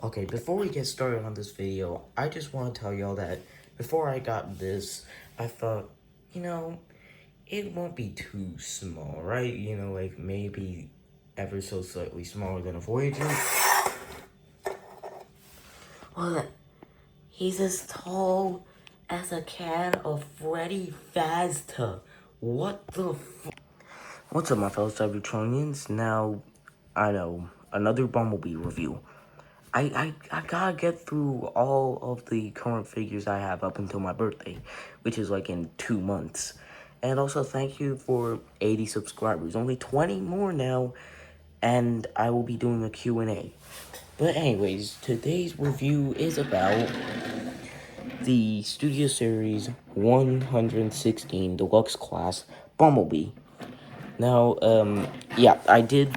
Okay, before we get started on this video, I just want to tell y'all that before I got this, I thought, you know, it won't be too small, right? Like maybe ever so slightly smaller than a Voyager. Well, he's as tall as a can of Freddy Fazta. What the What's up, my fellow Cybertronians? Now, I know, another Bumblebee review. I gotta get through all of the current figures I have up until my birthday, which is like in 2 months. And also thank you for 80 subscribers. Only 20 more now, and I will be doing a Q&A. But anyways, today's review is about the Studio Series 116 Deluxe Class Bumblebee. Now, yeah, I did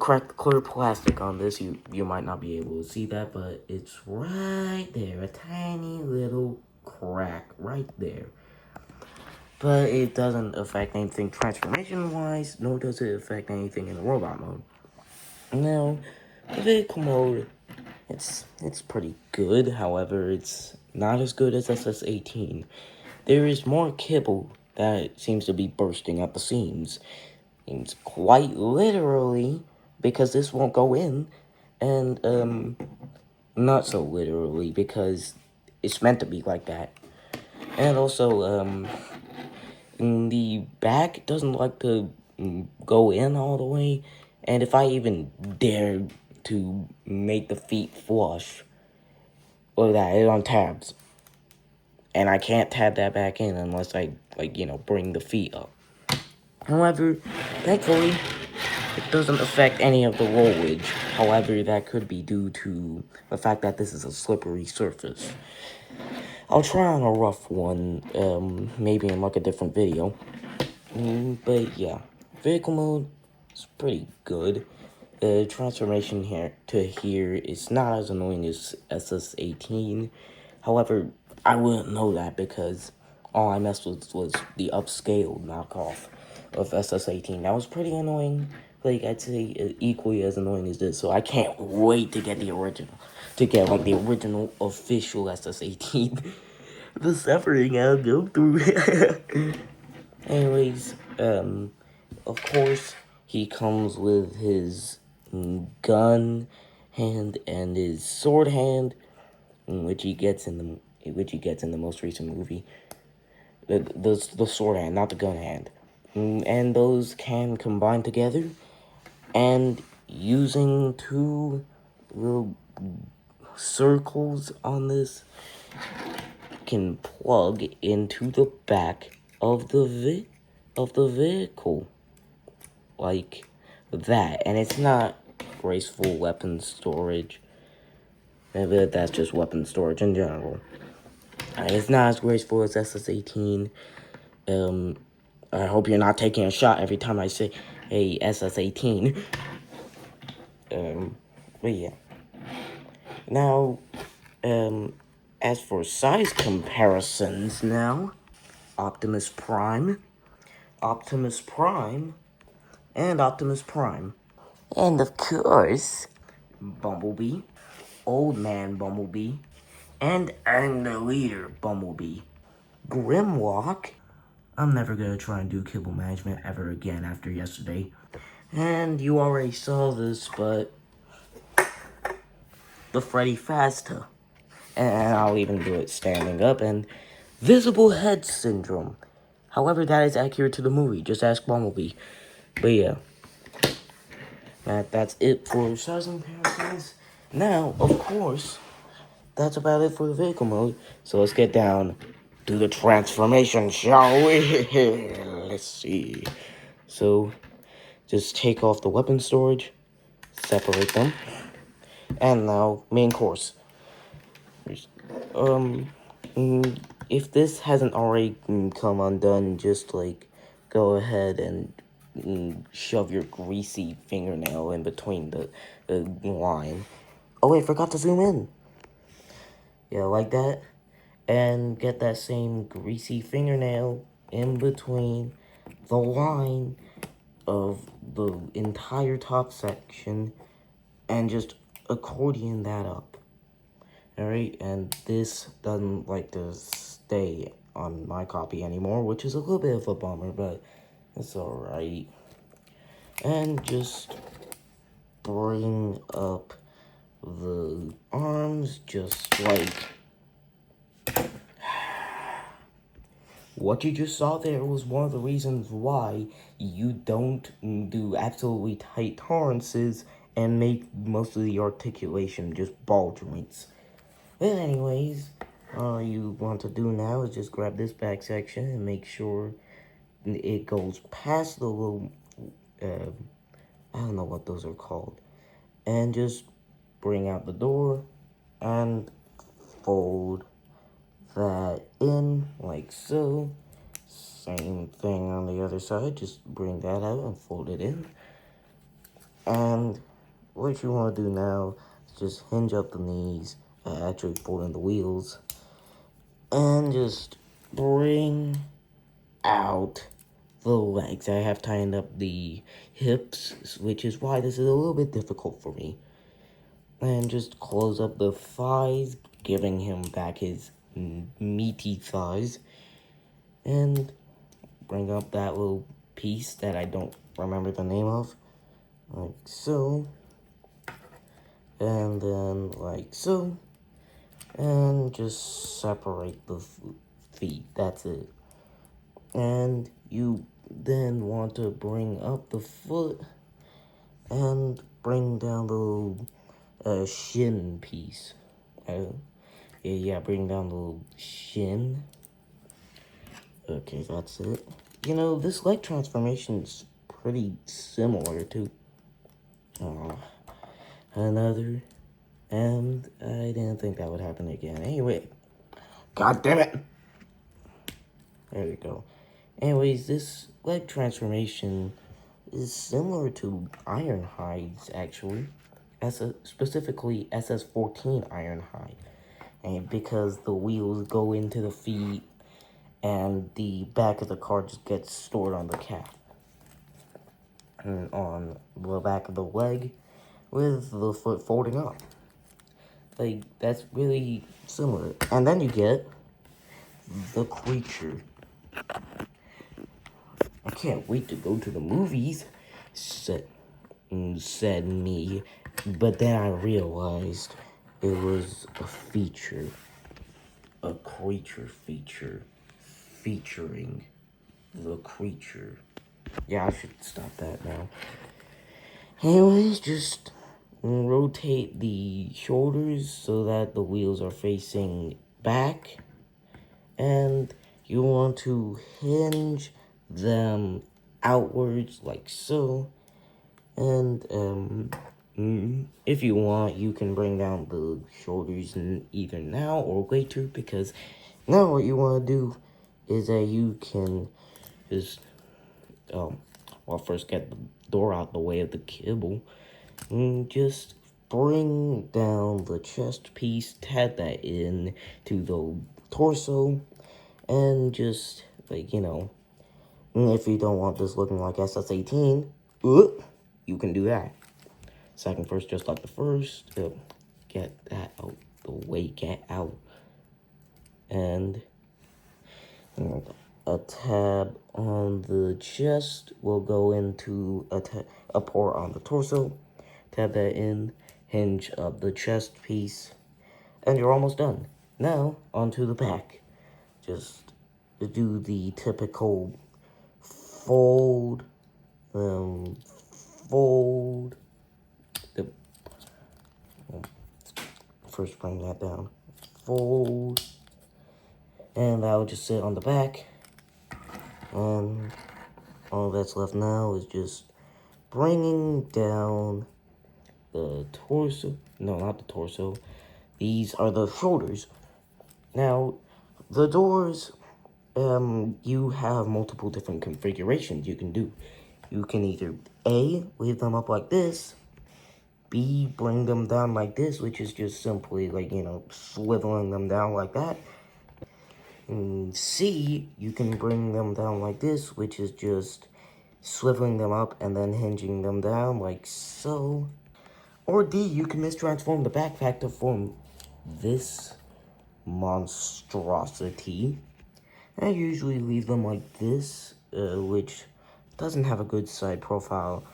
crack the clear plastic on this. You might not be able to see that, but it's right there. A tiny little crack right there. But it doesn't affect anything transformation-wise, nor does it affect anything in the robot mode. Now, the vehicle mode, it's pretty good. However, it's not as good as SS-18. There is more kibble that seems to be bursting at the seams. It's quite literally, because this won't go in, and not so literally, because it's meant to be like that. And also, the back doesn't like to go in all the way, and if I even dare to make the feet flush, look at that, it's on tabs. And I can't tab that back in unless I, bring the feet up. However, thankfully, it doesn't affect any of the rollage. However, that could be due to the fact that this is a slippery surface. I'll try on a rough one, maybe in like a different video. But yeah, vehicle mode is pretty good. The transformation here to here is not as annoying as SS-18. However, I wouldn't know that because all I messed with was the upscaled knockoff of SS-18. That was pretty annoying. Like, I'd say equally as annoying as this. So I can't wait to get the original. To get, like, the original official SS-18. The suffering I'll go through. Anyways, of course, he comes with his gun hand and his sword hand, which he gets in the most recent movie. The sword hand, not the gun hand. And those can combine together, and using two little circles on this can plug into the back of the vehicle like that. And it's not graceful weapon storage. Maybe that's just weapon storage in general. It's not as graceful as SS-18. I hope you're not taking a shot every time I say, hey, SS-18. But yeah. Now, as for size comparisons now, Optimus Prime, and Optimus Prime. And of course, Bumblebee, Old Man Bumblebee, and I'm the leader Bumblebee. Grimlock. I'm never gonna try and do kibble management ever again after yesterday. And you already saw this, but the Freddy Fazta. And I'll even do it standing up, and visible head syndrome. However, that is accurate to the movie. Just ask Bumblebee. But yeah. That's it for size comparisons. Now, of course, that's about it for the vehicle mode. So let's get down to the transformation, shall we? Let's see. So, just take off the weapon storage, separate them, and now, main course. If this hasn't already come undone, just, go ahead and shove your greasy fingernail in between the line. Oh wait, forgot to zoom in. Yeah, like that. And get that same greasy fingernail in between the line of the entire top section. And just accordion that up. Alright, and this doesn't like to stay on my copy anymore, which is a little bit of a bummer, but it's alright. And just bring up the arms just like what you just saw there was one of the reasons why you don't do absolutely tight tolerances and make most of the articulation just ball joints. But anyways, all you want to do now is just grab this back section and make sure it goes past the little, I don't know what those are called, and just bring out the door and fold that in like so. Same thing on the other side, just bring that out and fold it in. And what you want to do now is just hinge up the knees, actually fold in the wheels, and just bring out the legs. I have tightened up the hips, which is why this is a little bit difficult for me. And just close up the thighs, giving him back his meaty thighs. And bring up that little piece that I don't remember the name of. Like so. And then like so. And just separate the feet. That's it. And you then want to bring up the foot and bring down the little shin piece. Bring down the little shin. Okay, that's it. You know, this leg transformation is pretty similar to another. And I didn't think that would happen again. Anyway, god damn it. There we go. Anyways, this leg transformation is similar to Ironhide's, actually. Specifically SS14 Ironhide. And because the wheels go into the feet and the back of the car just gets stored on the cab. And on the back of the leg with the foot folding up. Like, that's really similar. And then you get the creature. I can't wait to go to the movies, said me. But then I realized it was a feature. A creature feature. Featuring the creature. Yeah, I should stop that now. Anyways, just rotate the shoulders so that the wheels are facing back. And you want to hinge them outwards like so. And if you want, you can bring down the shoulders either now or later, because now what you want to do is that you can just first get the door out the way of the kibble and just bring down the chest piece, tab that in to the torso, and just, like, you know, if you don't want this looking like SS18, you can do that. Second first, just like the first. Get that out the way, get out. And a tab on the chest will go into a port on the torso. Tab that in, hinge up the chest piece, and you're almost done. Now, onto the back. Just do the typical fold, fold. First bring that down. Fold. And that will just sit on the back. And all that's left now is just bringing down the torso. No, not the torso. These are the shoulders. Now, the doors, you have multiple different configurations you can do. You can either A, leave them up like this. B, bring them down like this, which is just simply, like, you know, swiveling them down like that. And C, you can bring them down like this, which is just swiveling them up and then hinging them down like so. Or D, you can mistransform the backpack to form this monstrosity. I usually leave them like this, which doesn't have a good side profile,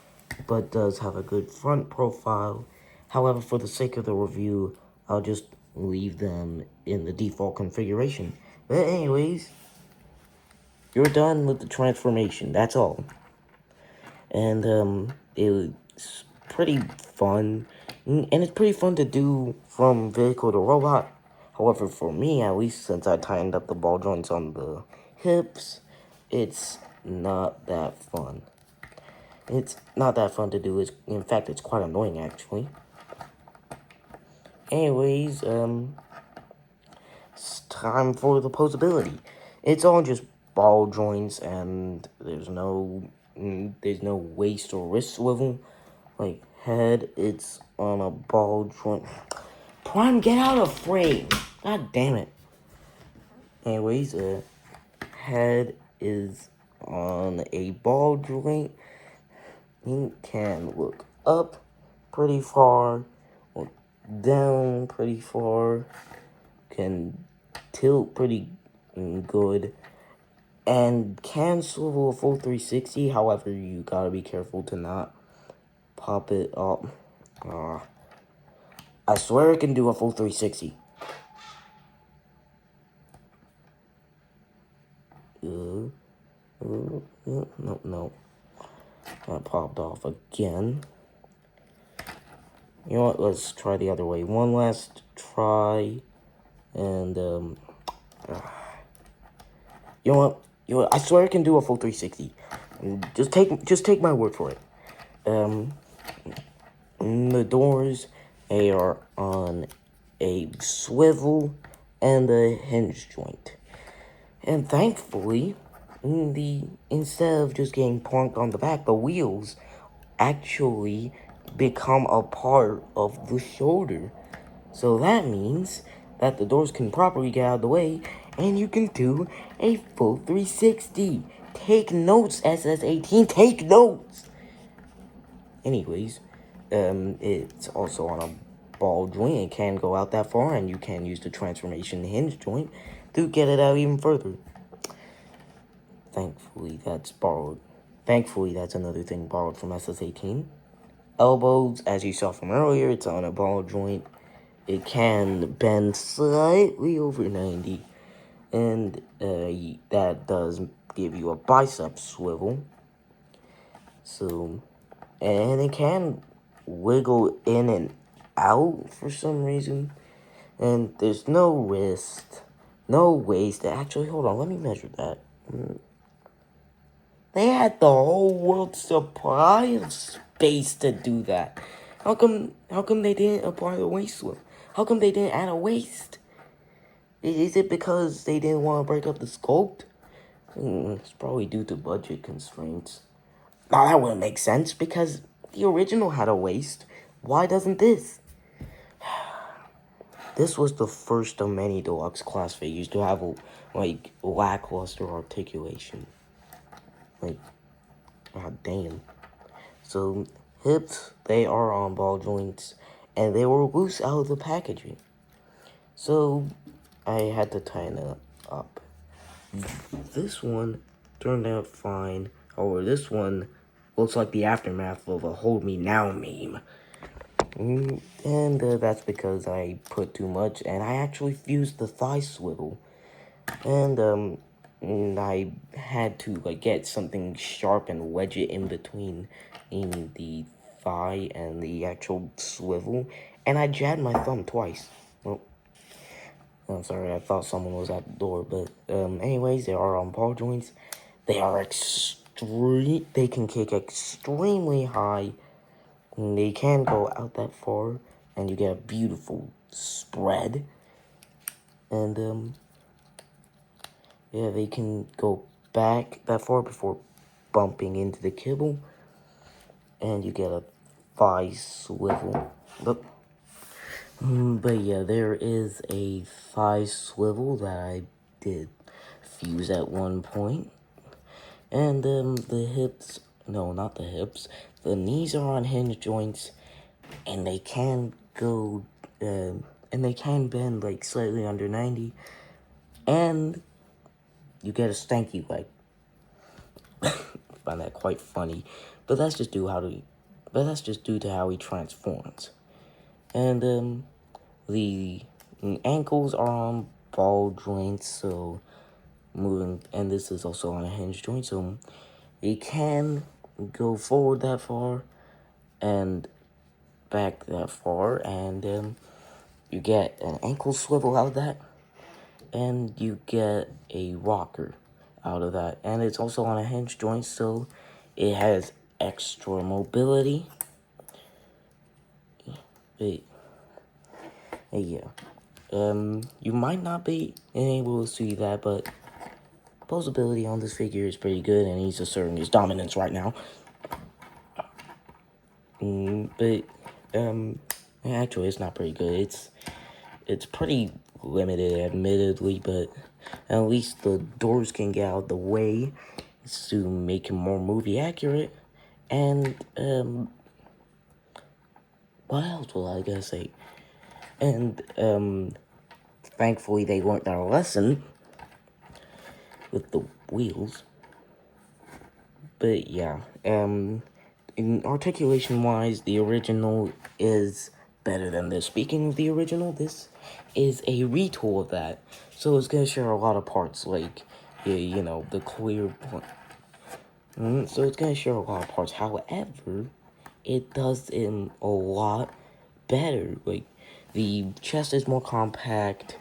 but does have a good front profile. However, for the sake of the review, I'll just leave them in the default configuration. But anyways, you're done with the transformation, that's all. And it's pretty fun, and it's pretty fun to do from vehicle to robot. However, for me, at least, since I tightened up the ball joints on the hips, it's not that fun. It's not that fun to do. In fact, it's quite annoying, actually. Anyways, it's time for the posability. It's all just ball joints, and there's no waist or wrist swivel. Like, head, it's on a ball joint. Prime, get out of frame! God damn it. Anyways, head is on a ball joint. You can look up pretty far, look down pretty far, can tilt pretty good, and can swivel a full 360. However, you gotta be careful to not pop it up. I swear it can do a full 360. No. That popped off again. You know what? Let's try the other way. One last try. And, you know what? I swear it can do a full 360. Just take my word for it. The doors, they are on a swivel and a hinge joint. And thankfully, instead of just getting plonked on the back, the wheels actually become a part of the shoulder. So that means that the doors can properly get out of the way, and you can do a full 360. Take notes, SS18, take notes! Anyways, it's also on a ball joint. It can go out that far, and you can use the transformation hinge joint to get it out even further. Thankfully, that's borrowed. Thankfully, that's another thing borrowed from SS18. Elbows, as you saw from earlier, it's on a ball joint. It can bend slightly over 90, and that does give you a bicep swivel. So, and it can wiggle in and out for some reason. And there's no wrist, no waist. Actually, hold on, let me measure that. They had the whole world's supply of space to do that. How come they didn't apply the waist swivel? How come they didn't add a waist? Is it because they didn't want to break up the sculpt? It's probably due to budget constraints. Now that wouldn't make sense because the original had a waist. Why doesn't this? This was the first of many Deluxe class figures to have lackluster articulation. God damn. So, hips, they are on ball joints, and they were loose out of the packaging. So, I had to tighten it up. This one turned out fine. However, this one looks like the aftermath of a Hold Me Now meme. And that's because I put too much, and I actually fused the thigh swivel. And I had to get something sharp and wedge it in between the thigh and the actual swivel, and I jabbed my thumb twice. Well, I'm sorry, I thought someone was at the door, but anyways, they are on ball joints. They are they can kick extremely high. And they can go out that far, and you get a beautiful spread. And yeah, they can go back that far before bumping into the kibble, and you get a thigh swivel. But yeah, there is a thigh swivel that I did fuse at one point. And the hips, no, not the hips, the knees are on hinge joints, and they can go, and they can bend like slightly under 90, and you get a stanky leg. I find that quite funny, but that's just due to how he transforms. And the ankles are on ball joints, so moving, and this is also on a hinge joint, so he can go forward that far and back that far, and you get an ankle swivel out of that, and you get a rocker out of that, and it's also on a hinge joint, so it has extra mobility. But yeah, you might not be able to see that, but posability on this figure is pretty good, and he's asserting his dominance right now. But actually, it's not pretty good. It's pretty limited, admittedly, but at least the doors can get out of the way to make him more movie accurate. And what else will I gotta say? And thankfully they learned their lesson with the wheels. But yeah, in articulation wise, the original is better than this. Speaking of the original, this is a retool of that, so it's gonna share a lot of parts, like you know, the clear so it's gonna share a lot of parts. However, it does it a lot better. Like, the chest is more compact,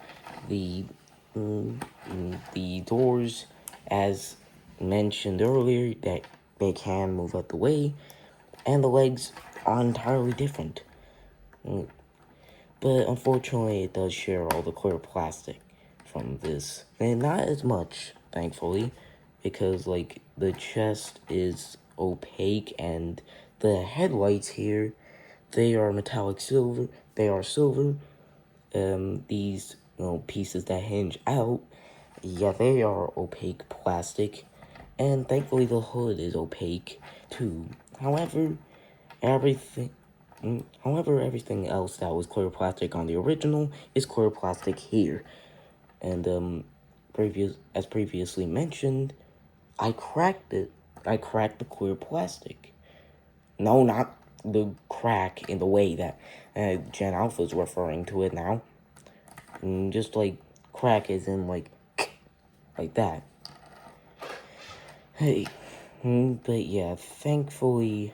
the the doors, as mentioned earlier, that they can move out the way, and the legs are entirely different. But unfortunately, it does share all the clear plastic from this, and not as much, thankfully, because like the chest is opaque, and the headlights here, they are metallic silver. They are silver. These pieces that hinge out, yeah, they are opaque plastic, and thankfully the hood is opaque too. However, everything everything else that was clear plastic on the original is clear plastic here. And as previously mentioned, I cracked it. I cracked the clear plastic. No, not the crack in the way that Gen Alpha's referring to it now. Just like crack is in like that. Hey, but yeah, thankfully,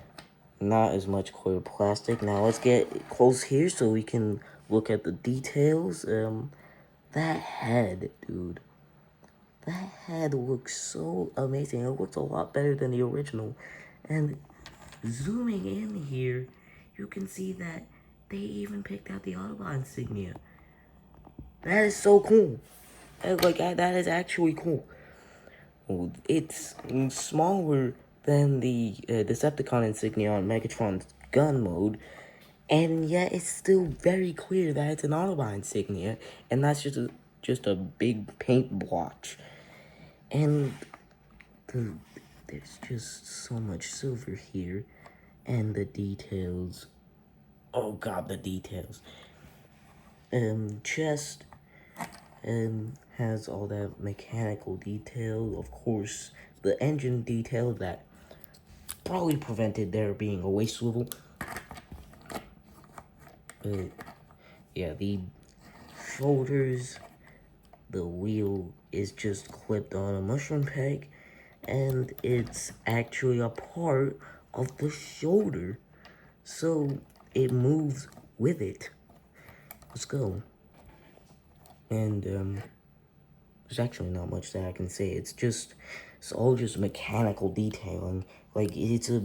not as much clear plastic. Now let's get close here so we can look at the details. That head, dude. That head looks so amazing. It looks a lot better than the original. And zooming in here, you can see that they even picked out the Autobot insignia. That is so cool. That is actually cool. It's smaller than the Decepticon insignia on Megatron's gun mode, and yet it's still very clear that it's an Autobot insignia, and that's just a big paint blotch. And there's just so much silver here, and the details. Oh god, the details. Chest has all that mechanical detail. Of course, the engine detail that probably prevented there being a waist swivel. Yeah, the shoulders, the wheel is just clipped on a mushroom peg, and it's actually a part of the shoulder, so it moves with it. Let's go. And there's actually not much that I can say. It's all just mechanical detailing. Like, it's a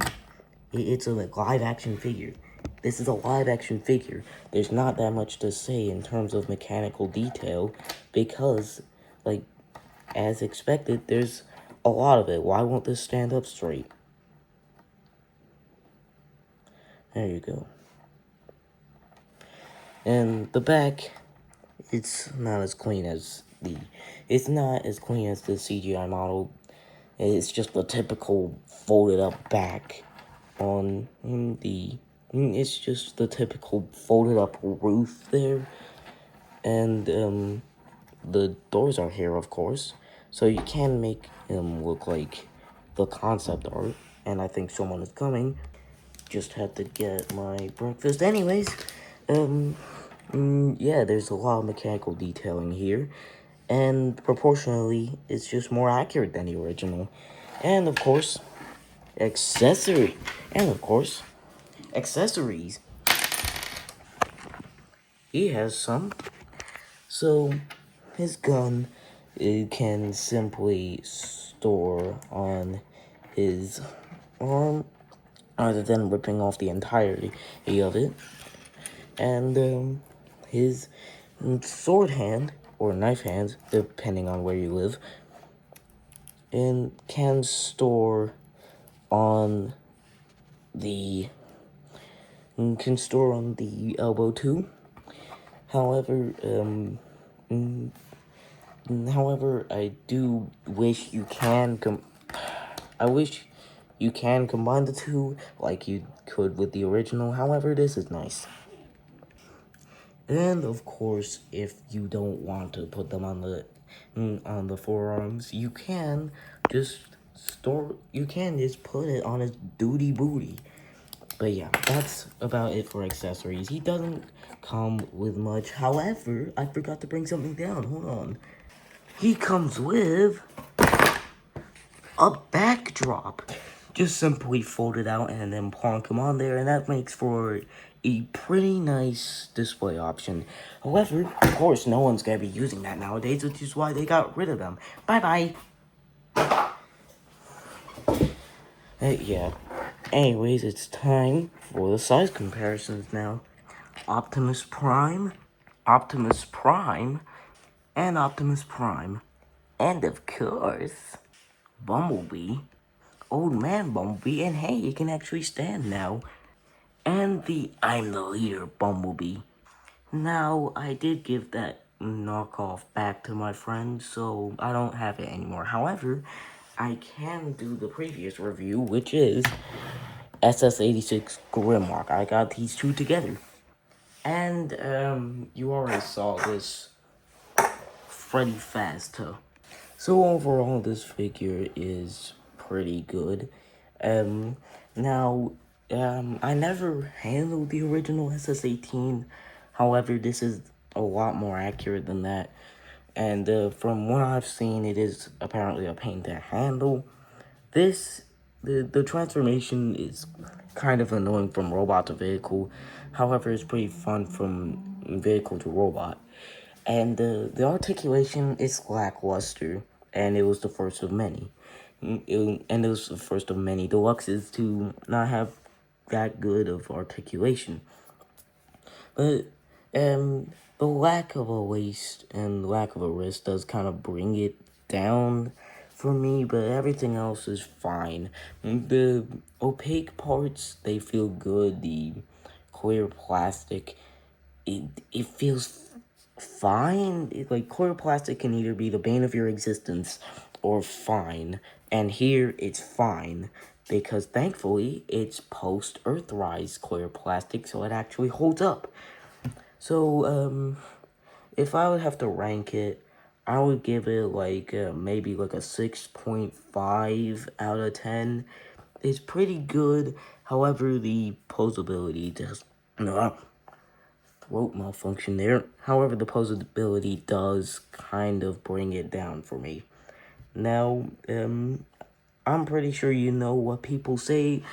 live action figure. This is a live action figure. There's not that much to say in terms of mechanical detail, because, like, as expected, there's a lot of it. Why won't this stand up straight? There you go. And the back, it's not as clean as the CGI model. It's just the typical folded up back on the It's just the typical folded up roof there, and the doors are here, of course, so you can make him look like the concept art. And I think someone is coming. Just had to get my breakfast. Anyways, yeah, there's a lot of mechanical detailing here, and proportionally, it's just more accurate than the original. And of course, accessory, and of course, accessories. He has some. So, his gun, it can simply store on his arm rather than ripping off the entirety of it. And his sword hand, or knife hand, depending on where you live, and can store on the elbow too. However, I do wish you can I wish you can combine the two like you could with the original. However, this is nice. And of course, if you don't want to put them on the forearms, you can just put it on his duty booty. But yeah, that's about it for accessories. He doesn't come with much. However, I forgot to bring something down. Hold on. He comes with a backdrop. Just simply fold it out and then plonk them on there, and that makes for a pretty nice display option. However, of course, no one's gonna be using that nowadays, which is why they got rid of them. Bye-bye. Yeah. Anyways, it's time for the size comparisons now. Optimus Prime, Optimus Prime, and Optimus Prime. And of course, Bumblebee, Old Man Bumblebee, and hey, you can actually stand now. And the I'm the Leader Bumblebee. Now, I did give that knockoff back to my friend, so I don't have it anymore. However, I can do the previous review, which is SS86 Grimlock. I got these two together. And, you already saw this Freddy Fazbear. So overall, this figure is pretty good. Now, I never handled the original SS18. However, this is a lot more accurate than that. And from what I've seen, it is apparently a pain to handle. The transformation is kind of annoying from robot to vehicle. However, it's pretty fun from vehicle to robot. And the articulation is lackluster, and it was the first of many. And it was the first of many deluxes to not have that good of articulation. But the lack of a waist and lack of a wrist does kind of bring it down for me, but everything else is fine. The opaque parts, they feel good. The clear plastic, it feels fine. Like, clear plastic can either be the bane of your existence or fine. And here, it's fine. Because thankfully, it's post-Earthrise clear plastic, so it actually holds up. So, if I would have to rank it, I would give it, like, maybe, like, a 6.5 out of 10. It's pretty good. However, the posability does... throat malfunction there. However, the posability does kind of bring it down for me. Now, I'm pretty sure you know what people say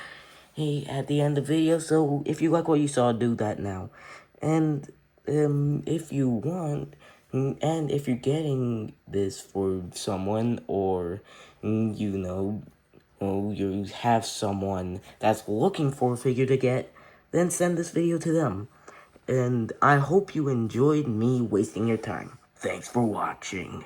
at the end of the video, so if you like what you saw, do that now. And, if you want, and if you're getting this for someone, or, you have someone that's looking for a figure to get, then send this video to them. And I hope you enjoyed me wasting your time. Thanks for watching.